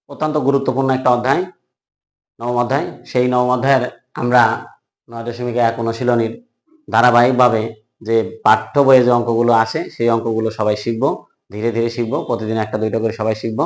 অত্যন্ত গুরুত্বপূর্ণ একটা অধ্যায়, নবম অধ্যায়। সেই নবম অধ্যায়ের আমরা 9.1 অনুশীলনীর ধারাবাহিকভাবে যে পাঠ্য বইয়ে যে অঙ্কগুলো আসে সেই অঙ্কগুলো সবাই শিখবো, ধীরে ধীরে শিখবো, প্রতিদিন একটা দুইটা করে সবাই শিখবো।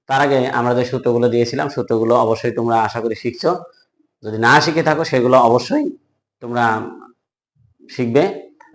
তার আগে আমরা যে সূত্রগুলো দিয়েছিলাম সূত্রগুলো অবশ্যই তোমরা আশা করি শিখছো। যদি না শিখে থাকো সেগুলো অবশ্যই তোমরা শিখবে,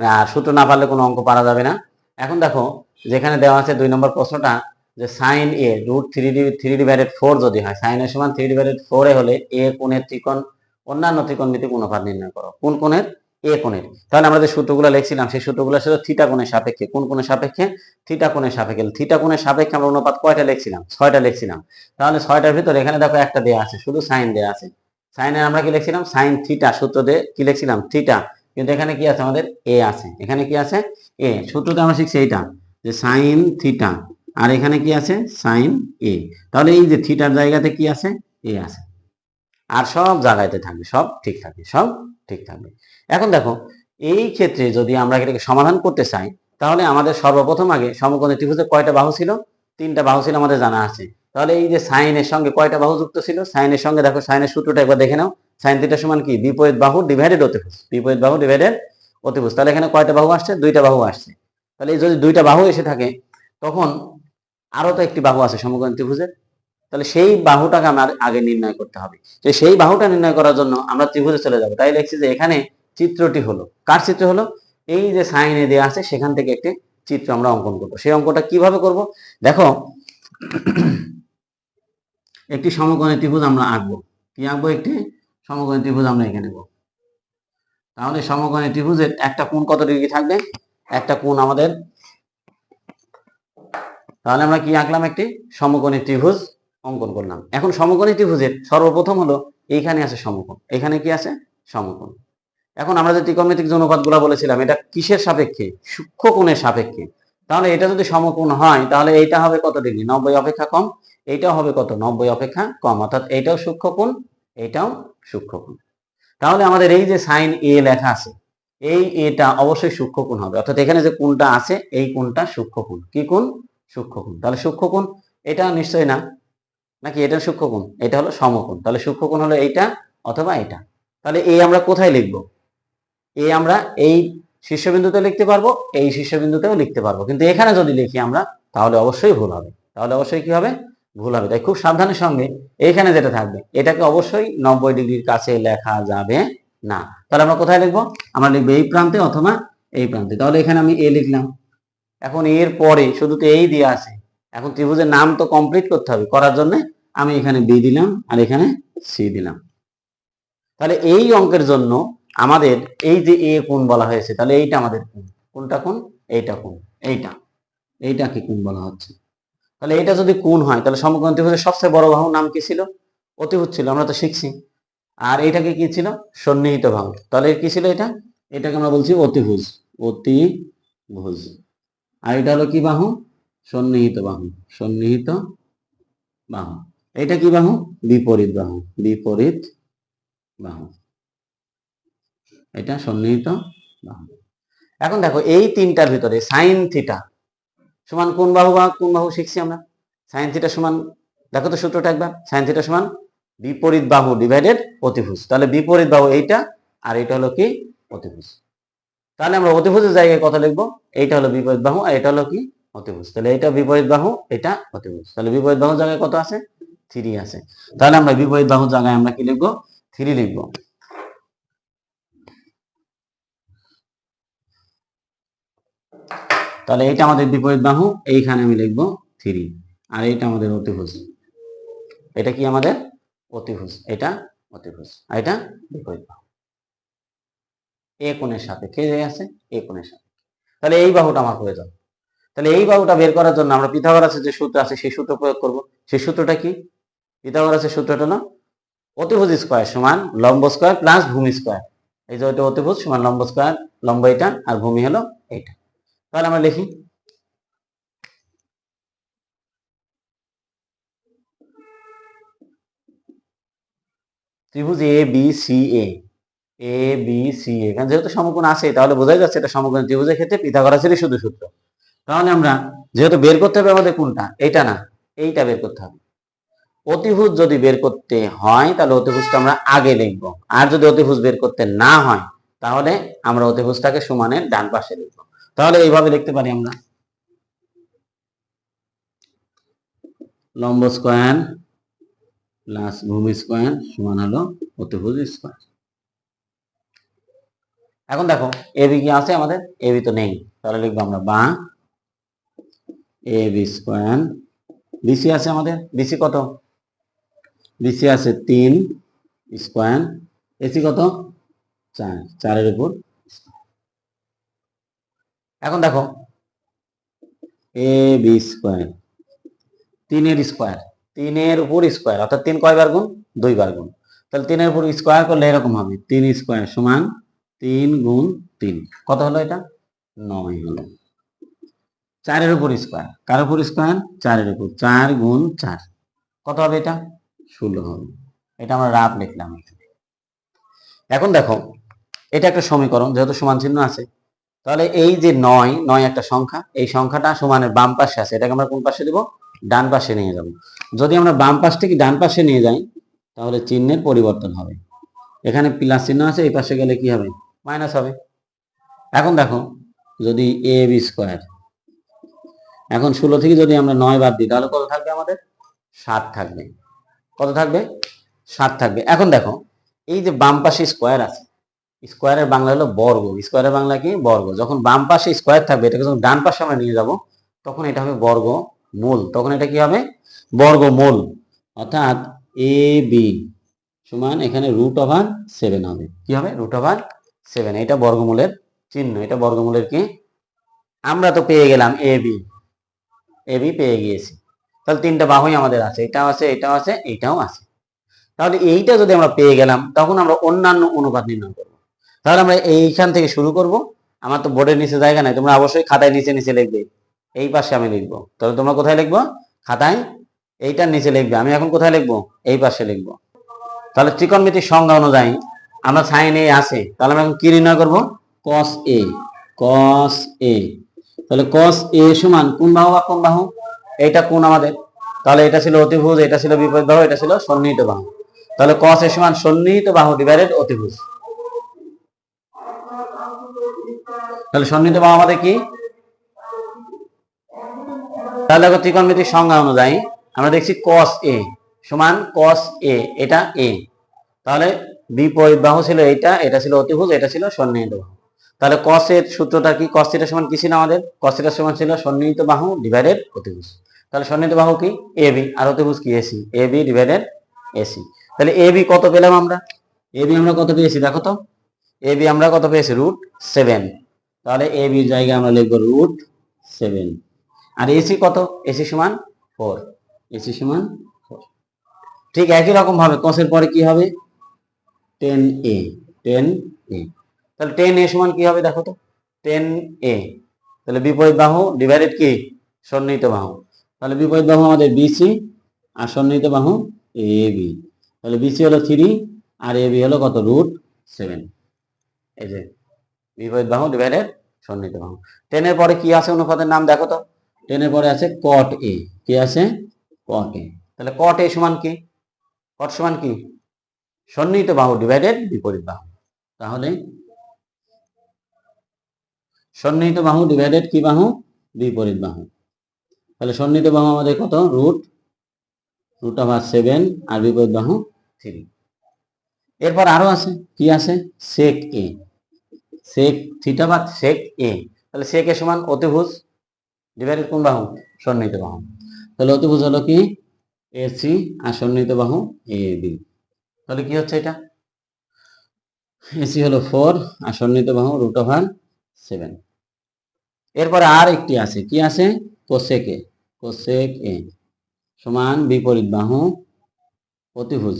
আর সূত্র না পারলে কোনো অঙ্ক পারা যাবে না। এখন দেখো যেখানে দেওয়া আছে 2 নম্বর প্রশ্নটা, যে সাইন এ √3/4 যদি হয়, সাইন এর সমান 3/4 হলে এ কোণের ত্রিকোণ অন্যান্য ত্রিকোণমিতিক অনুপাত নির্ণয় করো। কোন কোণের? এ কোণের। তাহলে আমরা যে সূত্রগুলো লিখছিলাম সেই সূত্রগুলো ছিল থিটা কোণের সাপেক্ষে। কোন কোণের সাপেক্ষে? থিটা কোণের সাপেক্ষে। থিটা কোণের সাপেক্ষে আমরা অনুপাত কয়টা লিখছিলাম? 6টা লিখছিলাম। তাহলে 6টার ভিতরে এখানে দেখো একটা দেয়া আছে, শুধু সাইন দেয়া আছে। সাইনের আমরা কি লিখছিলাম? সাইন থিটা, সূত্র দিয়ে কি লিখছিলাম? থিটা। কিন্তু এখানে কি আছে? আমাদের এ আছে। এখানে কি আছে? এ। সূত্রটা আমরা শিখছি এইটা, যে সাইন থিটা, আর এখানে কি আছে? সাইন এ। তাহলে এই যে থিটার জায়গাতে কি আছে? এ আছে। আর সব জায়গাতে থাকবে, সব ঠিক থাকবে, সব ঠিক থাকবে। এখন দেখো এই ক্ষেত্রে যদি আমরা এটাকে সমাধান করতে চাই, তাহলে আমাদের সর্বপ্রথম আগে সমকোণী ত্রিভুজে কয়টা বাহু ছিল? 3টা বাহু ছিল, আমাদের জানা আছে। তাহলে এই যে সাইনের সঙ্গে কয়টা বাহু যুক্ত ছিল? সাইনের সঙ্গে দেখো, সাইনের সূত্রটা একবার দেখে নাও। সাইন থিটা সমান কি? বিপরীত বাহু ডিভাইডেড অতিভুজ। বিপরীত বাহু ডিভাইডেড অতিভুজ। তাহলে এখানে কয়টা বাহু আসছে? 2টা বাহু আসছে। তাহলে যদি 2টা বাহু এসে থাকে, তখন আরো তো একটি বাহু আছে সমকোণী ত্রিভুজের। তাহলে সেই বাহুটাকে আমার আগে নির্ণয় করতে হবে। যে সেই বাহুটা নির্ণয় করার জন্য আমরা ত্রিভুজে চলে যাব। তাই লিখছি যে এখানে চিত্রটি হলো, কার চিত্র হলো? এই যে সাইনে দেওয়া আছে সেখান থেকে একটি চিত্র আমরা অঙ্কন করব। সেই অঙ্কটা কিভাবে করব? দেখো একটি সমকোণী ত্রিভুজ আমরা আঁকবো। কি আঁকবো? একটি সমকোণী ত্রিভুজ আমরা এঁকে নেব। তাহলে সমকোণী ত্রিভুজের একটা কোণ কত ডিগ্রি থাকবে? একটা কোণ আমাদের, তাহলে আমরা কি আঁকলাম? একটি সমকোণী ত্রিভুজ অঙ্কন করলাম। এখন সমকোণী ত্রিভুজের সর্বপ্রথম হলো এইখানে আছে সমকোণ, এখানে কি আছে? সমকোণ। এখন আমরা যে ত্রিকোণমিতিক যে অনুপাতগুলো বলেছিলাম, এটা কিসের সাপেক্ষে? সূক্ষ্মকোণের সাপেক্ষে। তাহলে এটা যদি সমকোণ হয়, তাহলে এইটা হবে কত ডিগ্রি? 90 অপেক্ষা কম। এইটাও হবে কত? 90 অপেক্ষা কম। অর্থাৎ এইটাও সূক্ষ্মকোণ, এইটাও সূক্ষ্মকোণ। তাহলে আমাদের এই যে সাইন এ লেখা আছে, এই এটা অবশ্যই সূক্ষ্মকোণ হবে। অর্থাৎ এখানে যে কোণটা আছে এই কোণটা সূক্ষ্মকোণ। কি কোণ? সূক্ষ্মকোণ। তাহলে সূক্ষ্মকোণ এটা নিশ্চয়ই না, নাকি এটা সূক্ষ্মকোণ? এটা হলো সমকোণ। তাহলে সূক্ষ্মকোণ হলো এইটা অথবা এটা। তাহলে এই আমরা কোথায় লিখব? এই আমরা এই শীর্ষবিন্দুতে লিখতে পারবো, এই শীর্ষবিন্দুতেও লিখতে পারবো, কিন্তু এখানে যদি লিখি আমরা তাহলে অবশ্যই ভুল হবে। তাহলে অবশ্যই কি হবে? ভুল হবে। তাই খুব সাবধানের সঙ্গে এইখানে যেটা থাকবে এটাকে অবশ্যই 90 ডিগ্রির কাছে লেখা যাবে না। তাহলে আমরা কোথায় লিখবো? আমরা লিখবো এই প্রান্তে অথবা এই প্রান্তে। তাহলে এখানে আমি এ লিখলাম। এখন এর পরে শুধু তো এই দিয়ে আছে, এখন ত্রিভুজের নাম তো কমপ্লিট করতে হবে। করার জন্য আমি এখানে বি দিলাম আর এখানে সি দিলাম। তাহলে এই অঙ্কের জন্য আমাদের এই যে এ কোণ বলা হয়েছে, তাহলে এইটা আমাদের কোণ। কোনটা কোণ? এইটা কোণ। এইটা এইটাকে কোণ বলা হচ্ছে। তাহলে এটা যদি কোণ হয়, তাহলে সমকোণ ত্রিভুজের সবচেয়ে বড় বাহু নাম কি ছিল? অতিভুজ ছিল, আমরা তো শিখছি। আর এইটাকে কি ছিল? সন্নিহিত বাহু। তাহলে কি ছিল এটা? এটাকে আমরা বলছি অতিভুজ। অতিভুজ। আর এটা হলো কি বাহু? সন্নিহিত বাহু। সন্নিহিত বাহু। এটা কি বাহু? বিপরীত বাহু। বিপরীত বাহু। এটা সন্নিহিত বাহু। এখন দেখো এই তিনটার ভিতরে সাইন থিটা সমান কোন বাহু বা কোন বাহু শিখছি আমরা? সাইন থিটা সমান, দেখো তো সূত্রটা একবার, সাইন থিটা সমান বিপরীত বাহু ডিভাইডেড অতিভুজ। তাহলে বিপরীত বাহু এইটা, আর এটা হলো কি? অতিভুজ। তাহলে আমরা অতিভুজের জায়গায় কত লিখবো? এইটা হলো বিপরীত বাহু আর এটা হলো কি? অতিভুজ। তাহলে এটা বিপরীত বাহু, এটা অতিভুজ। তাহলে বিপরীত বাহুর জায়গায় কত আছে? 3 আছে। তাহলে আমরা বিপরীত বাহুর জায়গায় আমরা কি লিখবো? 3 লিখবো। তাহলে এটা আমাদের বিপরীত বাহু, এইখানে আমি লিখবো 3। আর এইটা আমাদের অতিভুজ। এটা কি আমাদের? অতিভুজ। এটা অতিভুজ আর এটা বিপরীত বাহু। এ কোণের সাপেক্ষে আছে, এ কোণের সাপেক্ষে। তাহলে এই বাহুটা আমার প্রয়োজন। তাহলে এই বাহুটা বের করার জন্য আমরা পিথাগোরাসের যে সূত্র আছে সেই সূত্র প্রয়োগ করব। সেই সূত্রটা কি? পিথাগোরাসের সূত্রটা হলো অতিভুজ স্কয়ার সমান লম্ব স্কয়ার প্লাস ভূমি স্কয়ার। এই যে এটা অতিভুজ সমান লম্ব স্কয়ার, লম্ব এটা আর ভূমি হলো এটা। তাহলে আমরা লিখি ত্রিভুজ A B C A. A B C, এখানে যেহেতু সমকোণ আছে তাহলে বোঝাই যাচ্ছে এটা সমকোণ ত্রিভুজের ক্ষেত্রে পিথাগোরাসেরই শুধু সূত্র। তাহলে আমরা যেহেতু বের করতে হবে আমাদের কোনটা, এইটা না এইটা বের করতে হবে। অতিভুজ যদি বের করতে হয় তাহলে অতিভুজটা আমরা আগে লিখবো, আর যদি অতিভুজ বের করতে না হয় তাহলে আমরা অতিভুজটাকে সমানের ডান পাশে লিখবো। তাহলে এইভাবে লিখতে পারি আমরা, লম্ব স্কয়ার প্লাস ভূমি স্কয়ার সমান হলো অতিভুজ স্কয়ার। এখন দেখো এবি কি আছে আমাদের, এবি তো নেই, তাহলে লিখবো আমরা বা এবি স্কয়ার। বিসি আছে আমাদের, বিসি কত, বিসি আছে 3 স্কয়ার, এসি কত 4, 4 এর উপর। এখন দেখো এ বি স্কয়ার 3 এর স্কয়ার, 3 এর উপর স্কয়ার অর্থাৎ 3 কয়বার গুণ, 2 বার গুণ। তাহলে 3 এর উপর স্কয়ার করলে এরকম হবে 3 স্কয়ার সমান 3 গুণ 3, কত হলো এটা 9 হলো। 4 এর উপর স্কয়ার, কার উপর স্কয়ার 4 এর উপর, 4 গুণ 4 কত হবে এটা 16 হবে। এটা আমরা রাফ লিখলাম। এখন দেখো এটা একটা সমীকরণ, যেহেতু সমান চিহ্ন আছে, তাহলে এই যে 9 একটা সংখ্যা, এই সংখ্যাটা সমানের বাম পাশে আছে, এটাকে আমরা কোন পাশে দিব, ডান পাশে নিয়ে যাব। যদি আমরা বাম পাশ থেকে ডান পাশে নিয়ে যাই তাহলে চিহ্নের পরিবর্তন হবে, এখানে প্লাস চিহ্ন আছে, এই পাশে গেলে কি হবে মাইনাস হবে। এখন দেখো যদি এ বি স্কয়ার, এখন 16 থেকে যদি আমরা 9 বাদ দিই তাহলে কত থাকবে আমাদের 7 থাকবে, কত থাকবে 7 থাকবে। এখন দেখো এই যে বাম পাশে স্কয়ার আছে, স্কয়ারের বাংলা হলো বর্গ, স্কয়ারের বাংলা কি বর্গ। যখন বাম পাশে স্কয়ার থাকবে এটাকে যখন ডান পাশে আমরা নিয়ে যাব তখন এটা হবে বর্গমূল, তখন এটা কি হবে বর্গমূল। অর্থাৎ এ বি সমান এখানে √7 হবে, কি হবে √7, এটা বর্গমূলের চিহ্ন, এটা বর্গমূলের কি, আমরা তো পেয়ে গেলাম এ বি পেয়ে গিয়েছি। তাহলে 3টা বাহুই আমাদের আছে, এটাও আছে, এটাও আছে, এটাও আছে। তাহলে এইটা যদি আমরা পেয়ে গেলাম তখন আমরা অন্যান্য অনুপাত নির্ণয় করব। তাহলে আমরা এইখান থেকে শুরু করব। আমার তো বোর্ডের নিচে জায়গা নাই, তোমরা অবশ্যই খাতায় নিচে নিচে লিখবে, এই পাশে আমি লিখবো। তাহলে তোমরা কোথায় লিখবো, খাতায় এইটার নিচে লিখবে, আমি এখন কোথায় লিখবো এই পাশে লিখবো। তাহলে ত্রিকোণমিতির সংজ্ঞা অনুযায়ী আমরা সাইন এ আছে, তাহলে আমরা এখন কি নির্ণয় করব, কস এ, কস এ। তাহলে কস এ সমান কোন বাহু বা কোন বাহু, এইটা কোন আমাদের, তাহলে এটা ছিল অতিভুজ, এটা ছিল বিপরীত বাহু, এটা ছিল সন্নিহিত বাহু। তাহলে কস এ সমান সন্নিহিত বাহু ডিভাইডেড অতিভুজ। তাহলে সন্নিহিত বাহু আমাদের কি, তাহলে দেখো ত্রিকোণমিতির সংজ্ঞা অনুযায়ী আমরা দেখছি কস এ সমান কস এ, এটা এ, তাহলে বিপরীত বাহু ছিল এইটা, এটা ছিল অতিভুজ, এটা ছিল সন্নিহিত বাহু। তাহলে কস এর সূত্রটা কি, কস থিটা সমান কি ছিল আমাদের, কস থিটা সমান ছিল সন্নিহিত বাহু ডিভাইডেড অতিভুজ। তাহলে সন্নিহিত বাহু কি এ বি, আর অতিভুজ কি AC, A B divided AC. তাহলে এ বি কত পেলাম আমরা, এ বি আমরা কত পেয়েছি দেখো তো, এ বি আমরা কত পেয়েছি √7, তাহলে এ বির জায়গায় আমরা লিখবো √7। আর এসি কত, এসি সমান 4, এসি সমান 4। ঠিক একই রকম ভাবে কসের পরে কি হবে 10a, 10a। তাহলে 10a সমান কি হবে দেখো তো 10a, তাহলে বিপরীত বাহু ডিভাইডেড কি সন্নিহিত বাহু। তাহলে বিপরীত বাহু আমাদের বিসি আর সন্নিহিত বাহু এবি। তাহলে বিসি হলো 3 আর এবি হলো কত √7। এই যে বিপরীত বাহু ডিভাইডেড সন্নিহিত বাহু। 10 এর পরে কি আছে অনুপাতের নাম দেখো তো, 10 এর পরে আছে cot a, কি আছে cot a। তাহলে cot a সমান কি, cot সমান কি সন্নিহিত বাহু ডিভাইডেড বিপরীত বাহু। তাহলে সন্নিহিত বাহু ডিভাইডেড কি বাহু, বিপরীত বাহু। তাহলে সন্নিহিত বাহু আমাদের কত √7 আর বিপরীত বাহু 3। এরপর আরো আছে কি আছে sec a, sec থিটা বা sec a। তাহলে sec a সমান অতিভুজ ডিভাইডেড কোন বাহু, সন্নিহিত বাহু। তাহলে অতিভুজ হলো কি এসি আর সন্নিহিত বাহু এবি। তাহলে কি হচ্ছে এটা, এসি হলো 4 আর সন্নিহিত বাহু √7। এরপরে আর একটি আছে কি আছে কোসেক এ, কোসেক এ সমান বিপরীত বাহু অতিভুজ,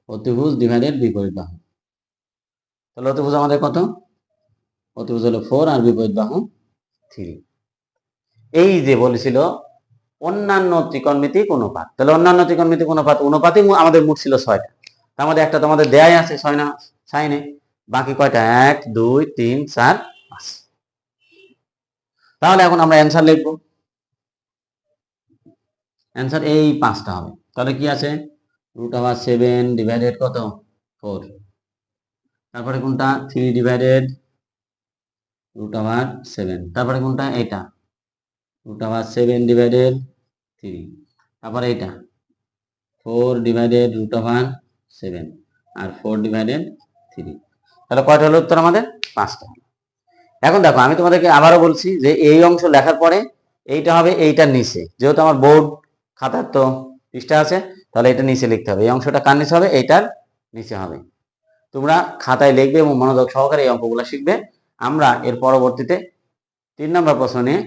অতিভুজ ডিভাইডেড বিপরীত বাহু। তাহলে অতিভুজ আমাদের কত, অতিভুজ হলো 4 আর বিপরীত বাহু 3। এই যে বলেছিল অন্যান্য ত্রিকোণমিতিক অনুপাত, তাহলে অন্যান্য ত্রিকোণমিতিক অনুপাতই আমাদের মোট ছিল 6টা। তার মধ্যে একটা তোমাদের দেয়াই আছে 6 না সাইনে, বাকি কয়টা 1 2 3 4 5। তাহলে এখন আমরা অ্যান্সার লিখব। অ্যান্সার এই 5টা হবে। তাহলে কি আছে, √7 ডিভাইডেড কত 4, তারপরে কোনটা 3 ডিভাইডেড √7, তারপরে কোনটা এটা √7 ডিভাইডেড 3, তারপরে এটা 4 ডিভাইডেড √7 আর 4 ডিভাইডেড 3। তাহলে কয়টা হলো উত্তর আমাদের, 5টা। এখন দেখো আমি তোমাদেরকে আবারও বলছি যে এই অংশ লেখার পরে এইটা হবে এইটার নিচে, যেহেতু আমার বোর্ড খাতার তো পৃষ্ঠা আছে, তাহলে এটা নিচে লিখতে হবে। এই অংশটা কার নিচে হবে, এইটার নিচে হবে। তোমরা খাতায় লিখবে এবং মনোযোগ সহকারে এই অঙ্কগুলো শিখবে। আমরা এর পরবর্তীতে 3 নম্বর প্রশ্ন নিয়ে